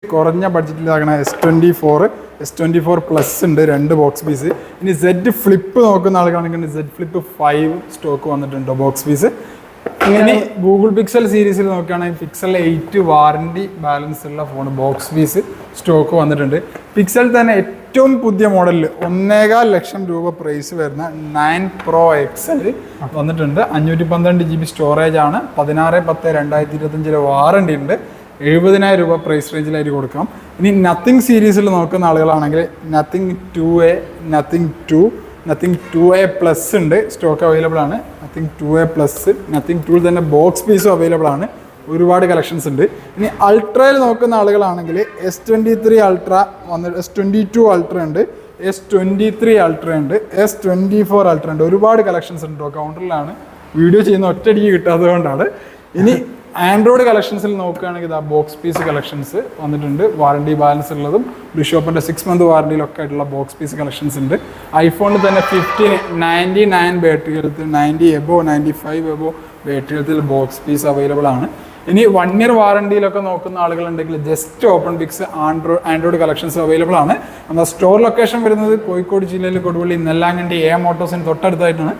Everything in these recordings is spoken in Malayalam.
കുറഞ്ഞ ബഡ്ജറ്റിലാകണ S24 പ്ലസ് ഉണ്ട് 2 ബോക്സ് പീസ്. ഇനി സെഡ് ഫ്ലിപ്പ് നോക്കുന്ന ആളുകളാണെങ്കിൽ സെഡ് ഫ്ലിപ്പ് 5 സ്റ്റോക്ക് വന്നിട്ടുണ്ട് ബോക്സ് പീസ്. ഇങ്ങനെ ഗൂഗിൾ പിക്സൽ സീരീസിൽ നോക്കുകയാണെങ്കിൽ പിക്സൽ 8 വാറണ്ടി ബാലൻസ് ഉള്ള ഫോൺ ബോക്സ് പീസ് സ്റ്റോക്ക് വന്നിട്ടുണ്ട്. പിക്സൽ തന്നെ ഏറ്റവും പുതിയ മോഡലിൽ 1.25 ലക്ഷം രൂപ പ്രൈസ് വരുന്ന 9 Pro XL വന്നിട്ടുണ്ട്. 512 GB സ്റ്റോറേജ് ആണ്. 16/10/2025 വാറണ്ടി ഉണ്ട്. 70,000 രൂപ പ്രൈസ് റേഞ്ചിലായിട്ട് കൊടുക്കാം. ഇനി നത്തിങ് സീരീസിൽ നോക്കുന്ന ആളുകളാണെങ്കിൽ nothing 2A, nothing 2, nothing 2A plus ഉണ്ട്, സ്റ്റോക്ക് അവൈലബിൾ ആണ്. നത്തിങ് 2A പ്ലസ്, നത്തിങ് 2 തന്നെ ബോക്സ് പീസും അവൈലബിൾ ആണ്. ഒരുപാട് കളക്ഷൻസ് ഉണ്ട്. ഇനി അൾട്രയിൽ നോക്കുന്ന ആളുകളാണെങ്കിൽ S23 അൾട്ര വന്നിട്ട് S22 അൾട്ര ഉണ്ട്, S23 അൾട്ര ഉണ്ട്, S24 അൾട്ര ഉണ്ട്. ഒരുപാട് കളക്ഷൻസ് ഉണ്ട്. കൗണ്ടറിലാണ് വീഡിയോ ചെയ്യുന്ന ഒറ്റയടിക്ക് കിട്ടാത്തത് കൊണ്ടാണ്. ഇനി ആൻഡ്രോയിഡ് കളക്ഷൻസിൽ നോക്കുകയാണെങ്കിൽ ഇതാ ബോക്സ് പീസ് കളക്ഷൻസ് വന്നിട്ടുണ്ട്. വാറണ്ടി ബാലൻസ് ഉള്ളതും ബിഷോപ്പിൻ്റെ 6 മന്ത് വാറണ്ടിയിലൊക്കെ ആയിട്ടുള്ള ബോക്സ് പീസ് കളക്ഷൻസ് ഉണ്ട്. ഐഫോണിൽ തന്നെ 99 battery health, 90 above, 95 above battery ഹെൽത്തിൽ ബോക്സ് പീസ് അവൈലബിൾ ആണ്. ഇനി 1 ഇയർ വാറണ്ടിയിലൊക്കെ നോക്കുന്ന ആളുകളുണ്ടെങ്കിൽ just open picks Android collections available ആണ്. നമ്മുടെ സ്റ്റോർ ലൊക്കേഷൻ വരുന്നത് കോഴിക്കോട് ജില്ലയിൽ കൊടുവള്ളി നെല്ലാങ്കണ്ടി എ മോട്ടോഴ്സിന് തൊട്ടടുത്തായിട്ടാണ്.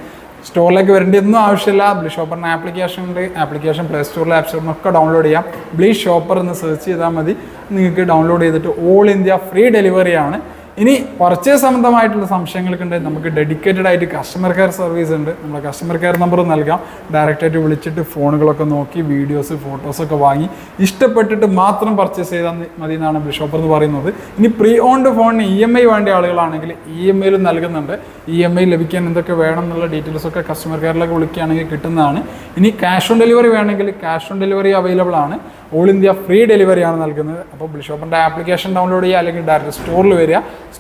സ്റ്റോറിലേക്ക് വരേണ്ട ഒന്നും ആവശ്യമില്ല. ബ്ലീ ഷോപ്പറിന് ആപ്ലിക്കേഷൻ ഉണ്ട്. ആപ്ലിക്കേഷൻ പ്ലേ സ്റ്റോറിൽ ആപ്പ് സ്റ്റോറിനൊക്കെ ഡൗൺലോഡ് ചെയ്യാം. ബ്ലീ ഷോപ്പർ എന്ന് സെർച്ച് ചെയ്താൽ മതി. നിങ്ങൾക്ക് ഡൗൺലോഡ് ചെയ്തിട്ട് ഓൾ ഇന്ത്യ ഫ്രീ ഡെലിവറി ആണ്. ഇനി പർച്ചേസ് സംബന്ധമായിട്ടുള്ള സംശയങ്ങൾക്കുണ്ടെങ്കിൽ നമുക്ക് ഡെഡിക്കേറ്റഡ് ആയിട്ട് കസ്റ്റമർ കെയർ സർവീസ് ഉണ്ട്. നമ്മുടെ കസ്റ്റമർ കെയർ നമ്പർ നൽകാം. ഡയറക്റ്റായിട്ട് വിളിച്ചിട്ട് ഫോണുകളൊക്കെ നോക്കി വീഡിയോസ് ഫോട്ടോസൊക്കെ വാങ്ങി ഇഷ്ടപ്പെട്ടിട്ട് മാത്രം പർച്ചേസ് ചെയ്താൽ മതി എന്നാണ് ബിഷോപ്പർ എന്ന് പറയുന്നത്. ഇനി പ്രീ ഓൺഡ് ഫോണിന് EMI വേണ്ട ആളുകളാണെങ്കിൽ EMIയിലും നൽകുന്നുണ്ട്. EMI ലഭിക്കാൻ എന്തൊക്കെ വേണം എന്നുള്ള ഡീറ്റെയിൽസൊക്കെ കസ്റ്റമർ കെയറിലൊക്കെ വിളിക്കുകയാണെങ്കിൽ കിട്ടുന്നതാണ്. ഇനി ക്യാഷ് ഓൺ ഡെലിവറി വേണമെങ്കിൽ ക്യാഷ് ഓൺ ഡെലിവറി അവൈലബിൾ ആണ്. ഓൾ ഇന്ത്യ ഫ്രീ ഡെലിവറി ആണ് നൽകുന്നത്. അപ്പോൾ ബിഷോപ്പറിൻ്റെ ആപ്ലിക്കേഷൻ ഡൗൺലോഡ് ചെയ്യുക, അല്ലെങ്കിൽ ഡയറക്റ്റ് സ്റ്റോറിൽ വരിക.